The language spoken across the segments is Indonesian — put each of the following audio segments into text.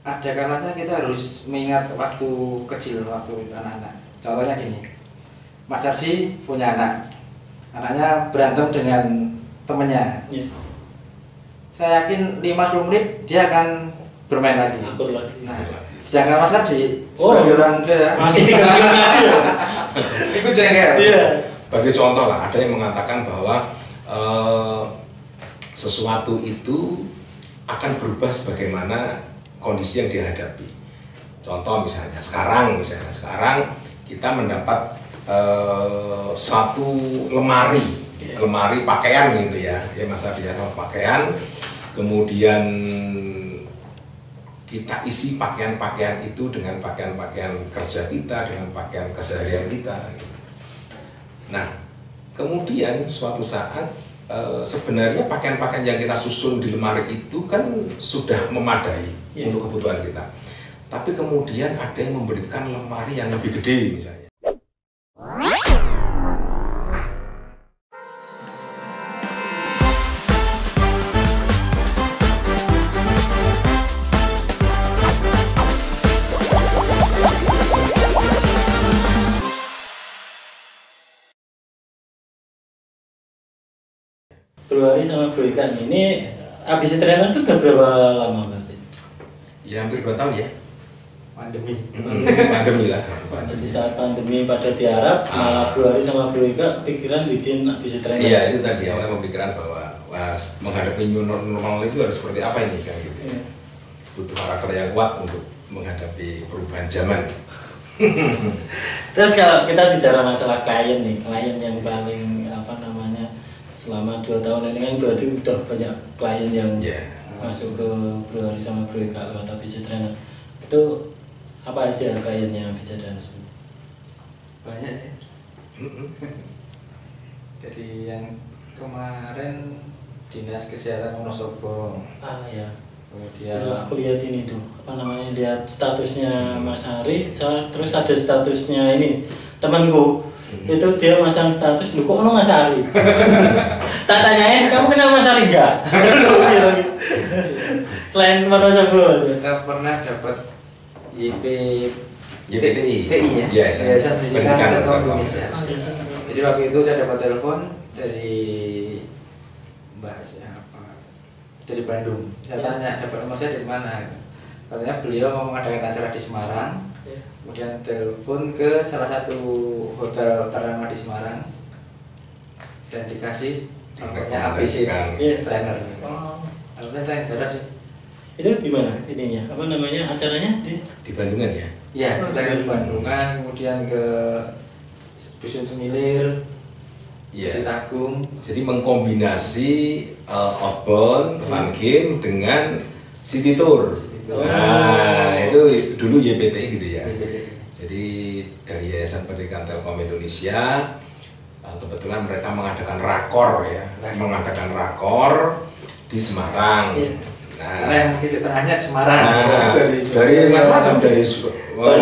ada kalanya kita harus mengingat waktu kecil, waktu anak-anak. Contohnya gini, Mas Ardi punya anak, anaknya berantem dengan temennya. Ya. Saya yakin 50 menit dia akan bermain lagi. Akur lagi. Nah, sedangkan Mas Ardi Oh, sebagai orang dia masih 3 menit lagi ya? ikut jengkel. Iya. Bagi contoh lah, ada yang mengatakan bahwa sesuatu itu akan berubah sebagaimana kondisi yang dihadapi. Contoh misalnya sekarang kita mendapat satu lemari pakaian gitu ya Mas Ardi, pakaian, kemudian kita isi pakaian-pakaian itu dengan pakaian-pakaian kerja kita, dengan pakaian keseharian kita. Nah, kemudian suatu saat sebenarnya pakaian-pakaian yang kita susun di lemari itu kan sudah memadai untuk kebutuhan kita. Tapi kemudian ada yang memberikan lemari yang lebih gede misalnya. Bro Ari sama Bro Ikan ini ABC Trainer itu udah berapa lama berarti? Ya hampir 2 tahun ya. Pandemi. Pandemi lah. Jadi saat pandemi pada tiarap, malah Bro Ari sama Bro Ika kepikiran bikin ABC Trainer. Iya, itu tadi awalnya pemikiran bahwa menghadapi new normal itu harus seperti apa ini kan gitu. Iya. Butuh karakter yang kuat untuk menghadapi perubahan zaman. Terus kalau kita bicara masalah klien nih, klien yang paling apa namanya selama 2 tahun ini kan berarti udah banyak klien yang masuk ke Bro Ari sama Bro Ika lewat ABC Trainer. Itu apa aja kliennya ABC Trainer? Banyak sih. Jadi yang kemarin Dinas Kesehatan Wonosobo. Ah ya. Kemudian Aku lihat ini tuh, apa namanya, lihat statusnya Mas Hari, terus ada statusnya ini temanku. Itu dia masang status, lu kok ono Mas Hari? Tak tanyain, kamu kenal Mas Hari enggak? Selain teman Mas Hari, kita pernah dapat YPTI. ya? Yayasan Pendidikan Telkom Indonesia. Indonesia. Jadi waktu itu saya dapat telepon dari Mbak siapa? Dari Bandung. Saya tanya, dapat nomor saya dari mana? Katanya beliau mau mengadakan acara di Semarang. Kemudian telepon ke salah satu hotel ternama di Semarang dan dikasih nomornya ABC Trainer. Oh. Alhamdulillah saya garap sih. Itu gimana ininya? Apa namanya acaranya Di Bandungan ya? Iya, kita ke Bandungan, kemudian ke Dusun Semilir, Sitagung. Jadi mengkombinasi outbound, fun game dengan city tour. Nah, itu dulu YPTI gitu ya. Jadi dari Yayasan Pendidikan Telkom Indonesia, kebetulan mereka mengadakan rakor ya, mengadakan rakor di Semarang. Nah, yang titik tengahnya Semarang. Dari macam-macam dari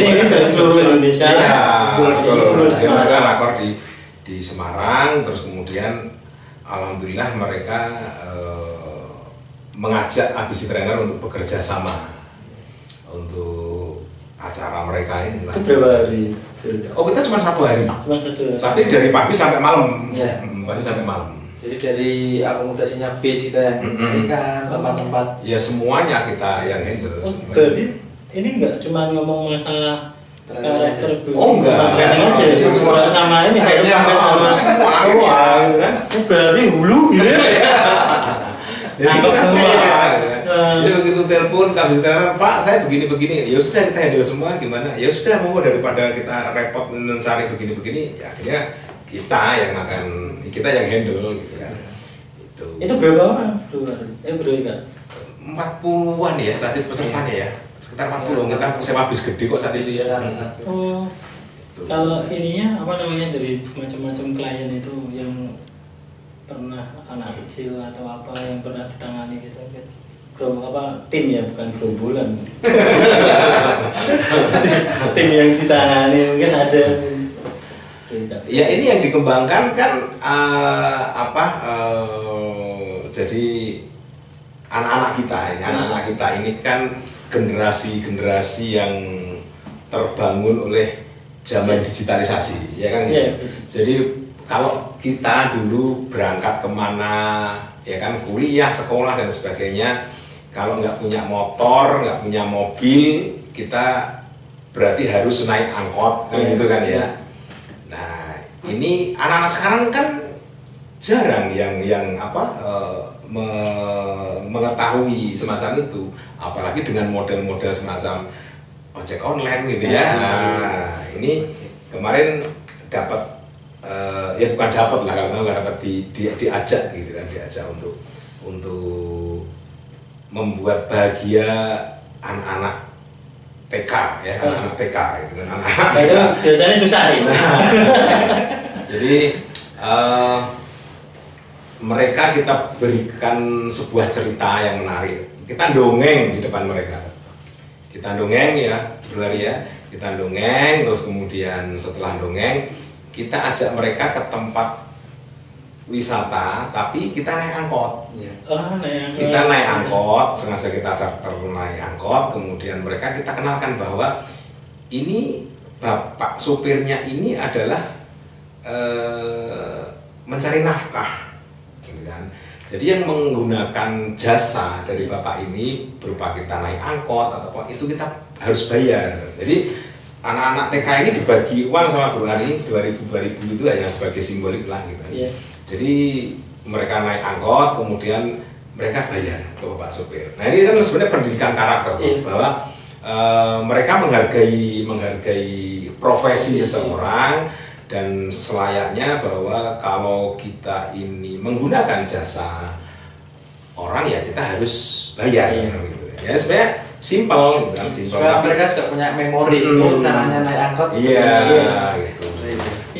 ini dari seluruh Indonesia. Iya, Seluruh mereka rakor di Semarang, terus kemudian alhamdulillah mereka mengajak ABC Trainer untuk bekerja sama untuk acara mereka ini. Itu berapa hari? Oh, kita cuma 1 hari. Cuma 1 hari. Tapi dari pagi sampai malam. Iya. Pagi sampai malam. Jadi dari akomodasinya base kita yang memberikan tempat-tempat. Ya semuanya kita yang handle. Oh, berarti ini enggak cuma ngomong masalah karakter Oh enggak. aja semua sama ini saya sama semua gitu kan. Oh, berarti hulu gitu ya. Jadi itu kan semua. Jadi begitu telepon ABC Trainer, Pak saya begini-begini, ya sudah kita handle semua gimana? Ya sudah mau daripada kita repot mencari begini-begini, ya akhirnya kita yang handle gitu kan. Itu berapa orang? Bro Ika? 40-an ya saat itu pesertanya ya. Sekitar 40, kita sewa bis gede kok saat itu ya. Oh. Kalau ininya apa namanya dari macam-macam klien itu yang pernah anak kecil atau apa yang pernah ditangani gitu tim ya bukan gerombolan. Tim yang ditangani mungkin ada. Ya ini yang dikembangkan kan jadi anak-anak kita ini kan generasi-generasi yang terbangun oleh zaman digitalisasi, ya kan? Iya. Jadi kalau kita dulu berangkat kemana, ya kan, kuliah, sekolah dan sebagainya, kalau nggak punya motor, nggak punya mobil, kita berarti harus naik angkot, kan gitu kan ya. Nah, ini anak-anak sekarang kan jarang yang mengetahui semacam itu, apalagi dengan model-model semacam ojek online gitu ya. Nah, ini kemarin dapat ya bukan dapat lah, kalau nggak dapat diajak gitu kan, diajak untuk membuat bahagia anak-anak TK ya, anak-anak TK gitu kan, anak-anak. Nah, itu biasanya susah ya. Jadi mereka kita berikan sebuah cerita yang menarik. Kita dongeng di depan mereka. Kita dongeng ya, kita dongeng, terus kemudian setelah dongeng kita ajak mereka ke tempat wisata, tapi kita naik angkot. Kita naik angkot, sengaja kita charter naik angkot, kemudian mereka kita kenalkan bahwa ini bapak supirnya ini adalah mencari nafkah, gitu kan. Jadi yang menggunakan jasa dari bapak ini berupa kita naik angkot atau apa itu kita harus bayar. Jadi anak-anak TK ini dibagi uang sama Bu Ari 2000 itu hanya sebagai simbolik lah gitu. Jadi mereka naik angkot, kemudian mereka bayar ke bapak supir. Nah ini kan sebenarnya pendidikan karakter bahwa mereka menghargai profesi seseorang. Dan selayaknya bahwa kalau kita ini menggunakan jasa orang ya kita harus bayar gitu. Ya sebenarnya simpel gitu kan, simpel. Tapi mereka juga punya memori caranya naik angkot. Iya gitu.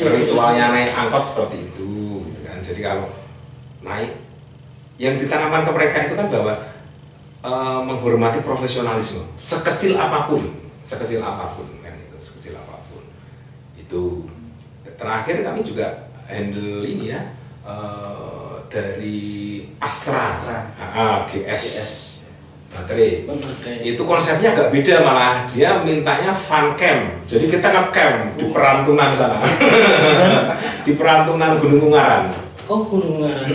Ritualnya naik angkot seperti itu gitu kan. Jadi kalau naik yang ditanamkan ke mereka itu kan bahwa menghormati profesionalisme sekecil apapun kan itu, sekecil apapun. Itu terakhir kami juga handle ini ya dari Astra. GS baterai. Itu konsepnya agak beda, malah dia mintanya fun camp. Jadi kita nge-camp di Perantunan sana. Di Perantunan Gunung Ungaran. Oh, Gunung Ungaran.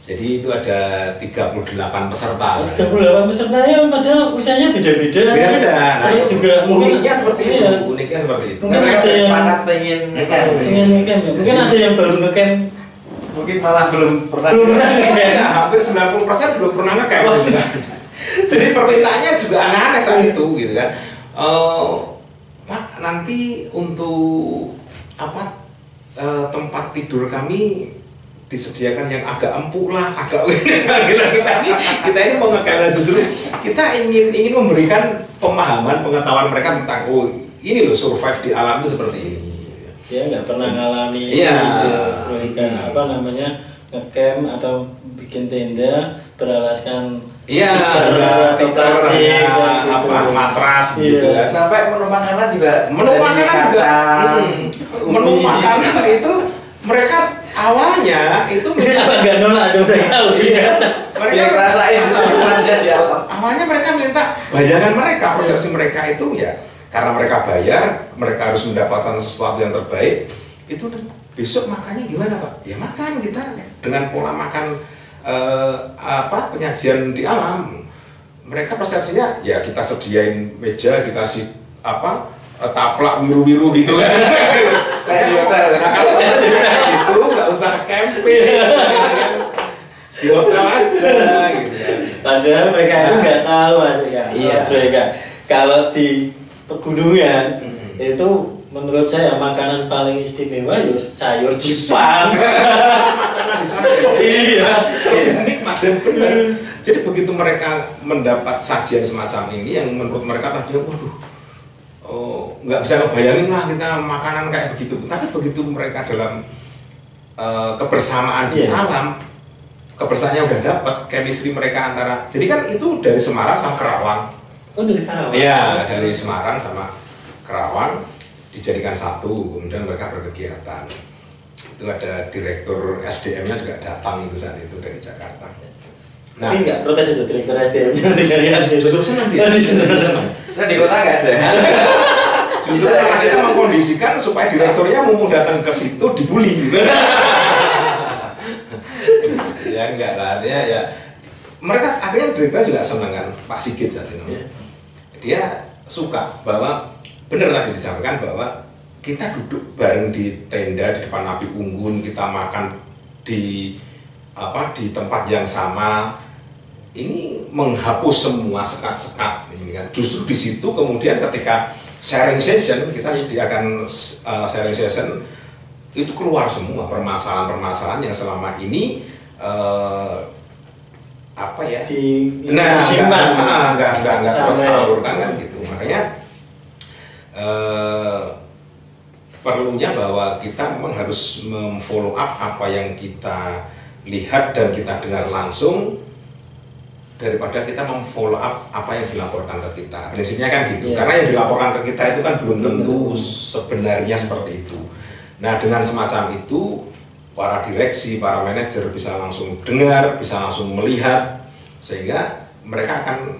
Jadi itu ada 38 peserta. 38 pesertanya padahal usianya beda-beda. Beda-beda. Nah, terus juga uniknya seperti itu. Uniknya seperti itu. Mungkin ada yang semangat pengen ngecamp. Mungkin ada yang baru ngecamp. Mungkin malah belum pernah. Ya, hampir 90% belum pernah ngecamp. Jadi permintaannya juga aneh-aneh saat itu gitu kan. Pak, nanti untuk apa tempat tidur kami disediakan yang agak empuk lah, agak kita ini mau ngekailan, justru kita ingin memberikan pemahaman, pengetahuan mereka tentang ini loh survive di alam itu seperti ini. Ya nggak pernah ngalami apa namanya ngecamp atau bikin tenda beralaskan tikar apa matras gitu kan. Sampai menu makanan juga menu makanan itu mereka awalnya itu nggak nolak ada mereka awalnya mereka minta bayangan mereka, persepsi mereka itu ya karena mereka bayar, mereka harus mendapatkan sesuatu yang terbaik. Itu besok makannya gimana Pak? Ya makan kita dengan pola makan penyajian di alam. Mereka persepsinya ya kita sediain meja, dikasih taplak biru-biru gitu kan. Nah, kalau itu nggak usah camping, di hotel aja gitu ya. Padahal mereka itu nggak tahu Mas mereka kalau di pegunungan itu menurut saya makanan paling istimewa ya sayur Jepang. Makanan di sana nikmat dan benar. Jadi begitu mereka mendapat sajian semacam ini yang menurut mereka tadi waduh nggak bisa ngebayangin lah kita makanan kayak begitu. Tapi begitu mereka dalam kebersamaan di alam, kebersamaannya udah dapat, chemistry mereka antara. Jadi kan itu dari Semarang sama Kerawang. Oh dari Kerawang? Iya, dari Semarang sama Kerawang dijadikan satu, kemudian mereka berkegiatan. Itu ada direktur SDM-nya juga datang itu saat itu dari Jakarta. Nah, tapi nggak protes itu direktur SDM-nya dengan justru senang dia. Senang. Saya di kota nggak ada. Justru malah kita mengkondisikan supaya direkturnya mau datang ke situ dibully gitu. Ya enggak lah, ya mereka akhirnya direktur juga senang kan, Pak Sigit saat itu. Dia suka bahwa benar tadi disampaikan bahwa kita duduk bareng di tenda di depan api unggun, kita makan di tempat yang sama. Ini menghapus semua sekat-sekat ini kan. Justru di situ kemudian ketika sharing session, kita sediakan sharing session, itu keluar semua permasalahan-permasalahan yang selama ini nggak tersalurkan kan gitu. Makanya perlunya bahwa kita memang harus memfollow up apa yang kita lihat dan kita dengar langsung, daripada kita memfollow up apa yang dilaporkan ke kita. Prinsipnya kan gitu, karena yang dilaporkan ke kita itu kan belum tentu sebenarnya seperti itu. Nah, dengan semacam itu, para direksi, para manajer bisa langsung dengar, bisa langsung melihat, sehingga mereka akan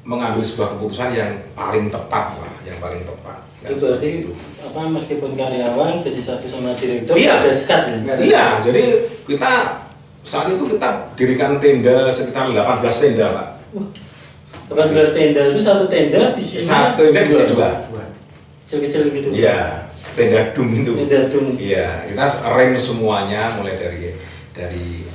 mengambil sebuah keputusan yang paling tepat lah, yang paling tepat. Itu berarti meskipun karyawan jadi satu sama direktur ada sekat ya? Iya, jadi kita saat itu kita dirikan tenda sekitar 18 tenda, Pak. 18 tenda itu satu tenda isinya satu tenda bisa dua. Kecil-kecil gitu. Iya, tenda dum itu. Tenda dum. Iya, kita arrange semuanya mulai dari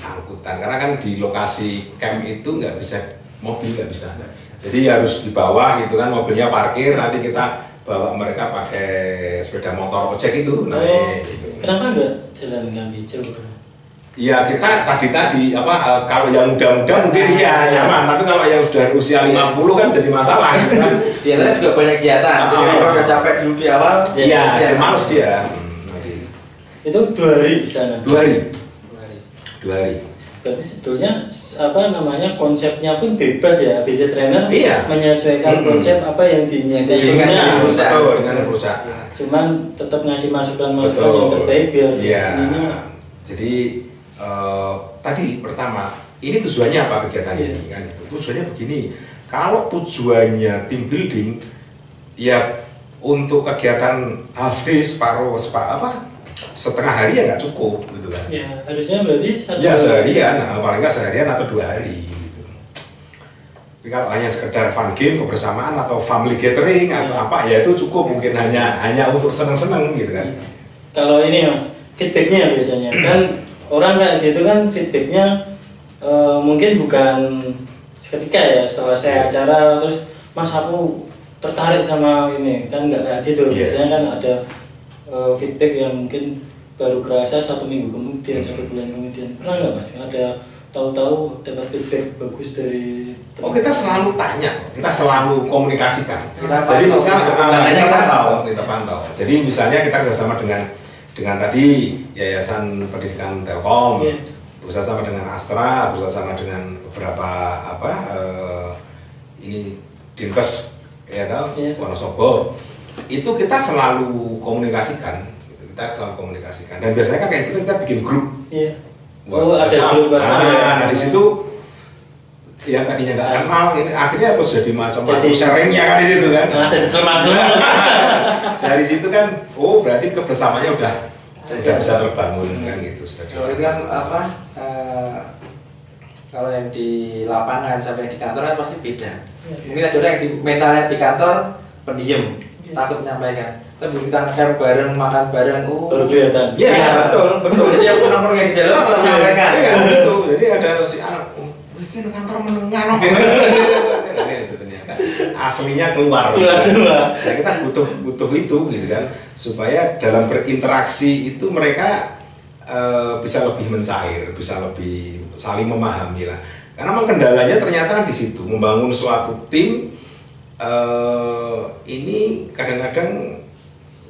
angkutan, karena kan di lokasi camp itu nggak bisa mobil, nggak bisa. Jadi harus di bawah gitu kan, mobilnya parkir, nanti kita bawa mereka pakai sepeda motor ojek itu naik. Gitu. Kenapa nggak jalan kaki jauh? Iya, kita tadi kalau yang muda-muda mungkin iya nyaman, tapi kalau yang sudah usia 50 kan jadi masalah gitu kan. Dia juga banyak kegiatan. Jadi kalau udah capek dulu di awal, iya, dia males dia. Itu 2 hari di sana. 2 hari. 2 hari. Berarti sebetulnya konsepnya pun bebas ya, BC Trainer menyesuaikan konsep apa yang diinginkan dengan perusahaan. Cuman tetap ngasih masukan-masukan yang terbaik biar ini. Jadi tadi pertama, ini tujuannya apa kegiatan ini kan? Tujuannya begini. Kalau tujuannya team building, ya untuk kegiatan half day setengah hari ya nggak cukup gitu kan? Ya harusnya berarti seharian, paling nggak seharian atau 2 hari. Gitu. Tapi kalau hanya sekedar fun game kebersamaan atau family gathering atau apa, ya itu cukup, mungkin hanya untuk seneng-seneng gitu kan? Kalau ini Mas, feedbacknya biasanya kan orang kayak gitu kan feedbacknya mungkin bukan seketika ya setelah saya acara terus Mas aku tertarik sama ini, kan nggak kayak gitu. Biasanya kan ada feedback yang mungkin baru kerasa 1 minggu kemudian, 1 bulan kemudian. Pernah nggak Mas ada tahu-tahu dapat feedback bagus dari kita selalu tanya, kita selalu komunikasikan. Jadi misalnya kita pantau. Jadi misalnya kita bersama dengan tadi Yayasan Pendidikan Telkom, bersama sama dengan Astra, bersama sama dengan beberapa ini Dinkes Wonosobo, itu kita selalu komunikasikan, dan biasanya kan kayak gitu kita bikin grup. Ada grup WhatsApp. Nah di situ yang tadinya nggak kenal ini akhirnya terus jadi macam-macam sharingnya kan di situ kan. Dari situ kan, berarti kebersamaannya udah bisa terbangun kan gitu. Kalau itu kan kalau yang di lapangan sampai di kantor kan pasti beda. Mungkin ada orang yang di mentalnya di kantor pendiam, takut menyampaikan. Tapi kita ngecamp bareng, makan bareng, baru kelihatan. Iya betul. Jadi aku nongkrong yang di dalam menyampaikan. Iya betul. Jadi ada si mungkin kantor menengah itu ternyata aslinya keluar. Nah, kita butuh itu gitu kan, supaya dalam berinteraksi itu mereka bisa lebih mencair, bisa lebih saling memahami lah. Karena memang kendalanya ternyata kan di situ, membangun suatu tim ini kadang-kadang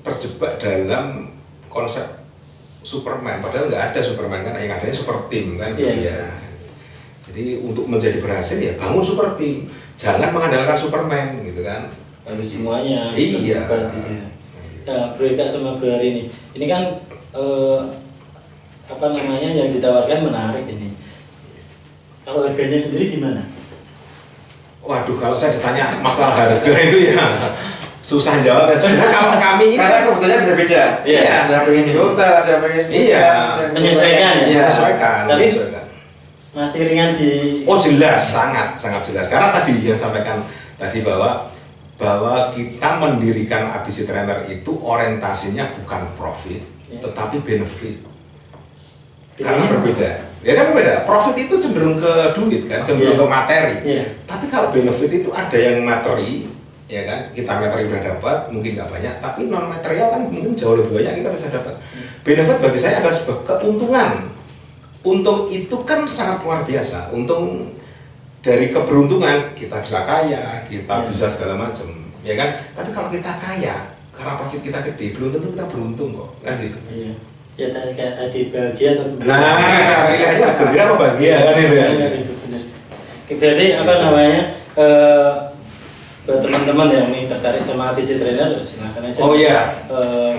terjebak dalam konsep Superman, padahal nggak ada Superman kan, yang adanya super team kan gitu ya. Jadi untuk menjadi berhasil ya bangun super team, jangan mengandalkan Superman gitu kan. Harus semuanya. Iya. Nah, Bro Eka sama Bro Hari ini kan yang ditawarkan menarik ini. Kalau harganya sendiri gimana? Waduh, kalau saya ditanya masalah harga itu ya susah jawab. Sebenarnya kalau kami ini karena kebutuhannya berbeda. Iya. Ada pengen di hotel, ada pengen Iya. Menyesuaikan ya? Iya. menyesuaikan. Tapi menyesuaikan. masih ringan di. Oh jelas, sangat jelas. Karena tadi yang sampaikan tadi bahwa kita mendirikan ABC Trainer itu orientasinya bukan profit, tetapi benefit. Karena berbeda. Ya kan berbeda. Profit itu cenderung ke duit kan, cenderung ke materi. Tapi kalau benefit itu ada yang materi, ya kan, kita materi udah dapat, mungkin nggak banyak, tapi non material kan mungkin jauh lebih banyak kita bisa dapat. Benefit bagi saya adalah sebuah keuntungan. Untung itu kan sangat luar biasa. Untung dari keberuntungan kita bisa kaya, kita bisa segala macam, ya kan. Tapi kalau kita kaya karena profit kita gede, belum tentu kita beruntung kok, kan gitu. Iya. Ya kayak tadi bahagia atau Nah, pilihannya gembira apa bahagia kan itu ya. Itu benar. Berarti apa namanya? Buat teman-teman yang ini tertarik sama ABC Trainer, silakan aja. Oh iya.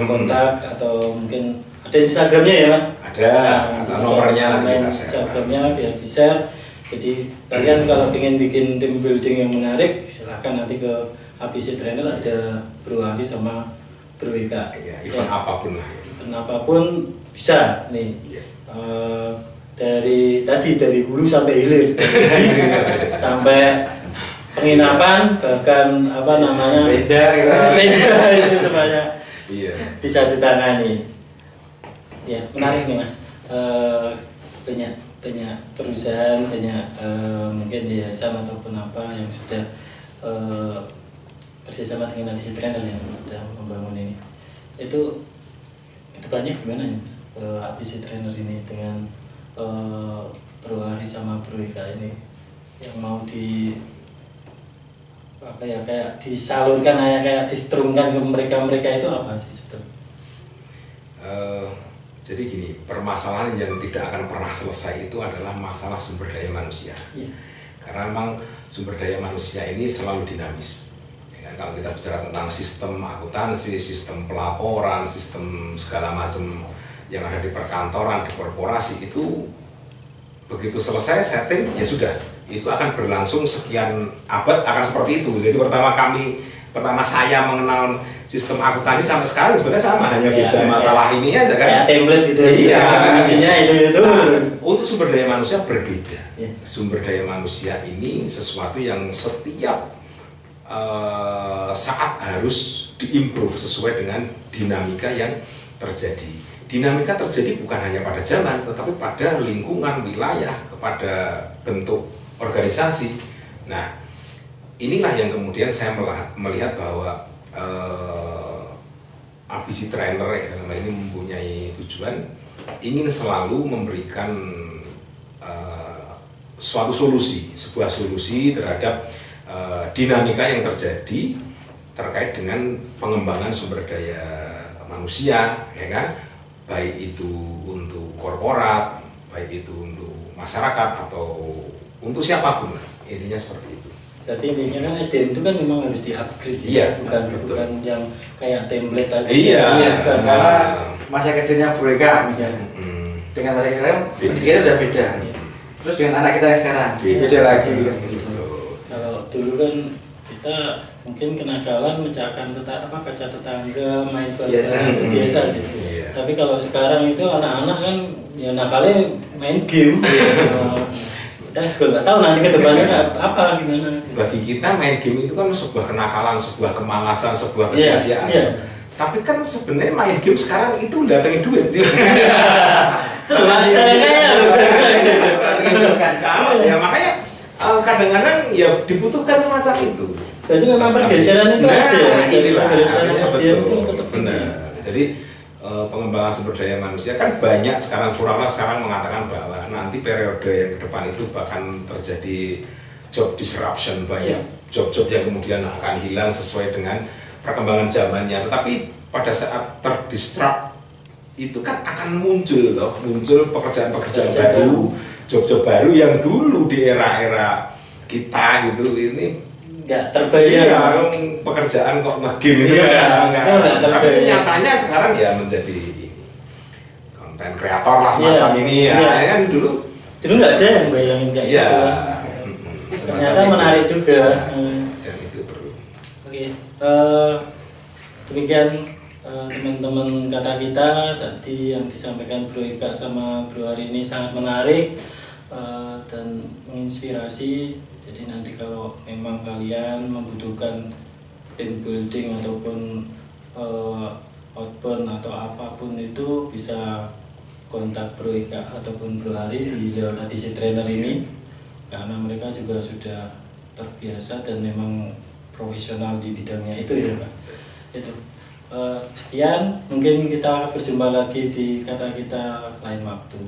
Kontak atau mungkin ada Instagramnya ya Mas? Ada, atau nomornya nanti kita share. Instagramnya biar di share. Jadi kalian kalau ingin bikin team building yang menarik, silakan nanti ke ABC Trainer, ada Bro Ari sama Bro Ika. Iya, event apapun lah. Event apapun bisa nih. Iya. Dari hulu sampai hilir, sampai penginapan, bahkan apa namanya beda gitu. beda itu semuanya Iya. bisa ditangani. Ya menarik nih Mas. Banyak perusahaan, banyak mungkin yayasan ataupun apa yang sudah bersama dengan ABC Trainer yang sudah membangun ini. Itu kedepannya gimana ya Mas? ABC Trainer ini dengan Bro Ari sama Bro Ika ini yang mau kayak disalurkan, kayak distrumkan ke mereka itu apa sih sebetulnya? Jadi gini, permasalahan yang tidak akan pernah selesai itu adalah masalah sumber daya manusia. Karena memang sumber daya manusia ini selalu dinamis. Ya, kalau kita bicara tentang sistem akuntansi, sistem pelaporan, sistem segala macam yang ada di perkantoran, di korporasi itu begitu selesai setting ya sudah, itu akan berlangsung sekian abad akan seperti itu. Jadi pertama saya mengenal sistem akuntansi sampai sekarang sebenarnya sama, hanya beda masalah ini aja kan. Kayak template gitu. Iya, isinya itu. Nah, untuk sumber daya manusia berbeda. Sumber daya manusia ini sesuatu yang setiap saat harus diimprove sesuai dengan dinamika yang terjadi. Dinamika terjadi bukan hanya pada zaman, tetapi pada lingkungan, wilayah, kepada bentuk organisasi. Nah, inilah yang kemudian saya melihat bahwa ABC Trainer ya, dalam hal ini mempunyai tujuan ingin selalu memberikan suatu solusi, sebuah solusi terhadap dinamika yang terjadi terkait dengan pengembangan sumber daya manusia, ya kan? Baik itu untuk korporat, baik itu untuk masyarakat atau untuk siapapun, intinya seperti itu. Berarti intinya kan SDM itu kan memang harus di-upgrade, iya, bukan yang kayak template aja. Iya, karena masa kecilnya Bro Ika misalnya, dengan masa kecilnya pendidikannya udah beda. Terus dengan anak kita yang sekarang beda lagi. Kalau dulu kan kita mungkin kenakalan mencahkan kaca tetangga, main biasa gitu. Tapi kalau sekarang itu anak-anak kan ya nakalnya main game. Kita juga nggak tahu nanti kedepannya apa gimana. Bagi kita main game itu kan sebuah kenakalan, sebuah kemalasan, sebuah kesia-siaan. Tapi kan sebenarnya main game sekarang itu datangin duit. Ya makanya kadang-kadang ya dibutuhkan semacam itu. Jadi memang pergeseran itu ada. Pergeseran SDM itu tetap benar. Jadi pengembangan sumber daya manusia kan banyak sekarang. Purama sekarang mengatakan bahwa nanti periode yang ke depan itu bahkan terjadi job disruption, banyak job-job yang kemudian akan hilang sesuai dengan perkembangan zamannya. Tetapi pada saat terdisrupt itu kan akan muncul pekerjaan-pekerjaan baru, job-job baru yang dulu di era-era kita gitu ini nggak terbayang. Iya, pekerjaan kok nge-game itu enggak. Tapi nyatanya sekarang ya menjadi konten kreator lah semacam ini ya. Kan dulu Dulu nggak ada yang bayangin kayak Iya. gitu. Ternyata menarik juga. Dan itu perlu. Oke, demikian teman-teman kata kita tadi yang disampaikan Bro Ika sama Bro Hari ini sangat menarik dan menginspirasi. Jadi nanti kalau memang kalian membutuhkan team building ataupun outbound atau apapun itu bisa kontak Bro Ika ataupun Bro Hari di lewat ADC Trainer ini, karena mereka juga sudah terbiasa dan memang profesional di bidangnya itu ya Pak. Itu sekian, mungkin kita berjumpa lagi di kata kita lain waktu.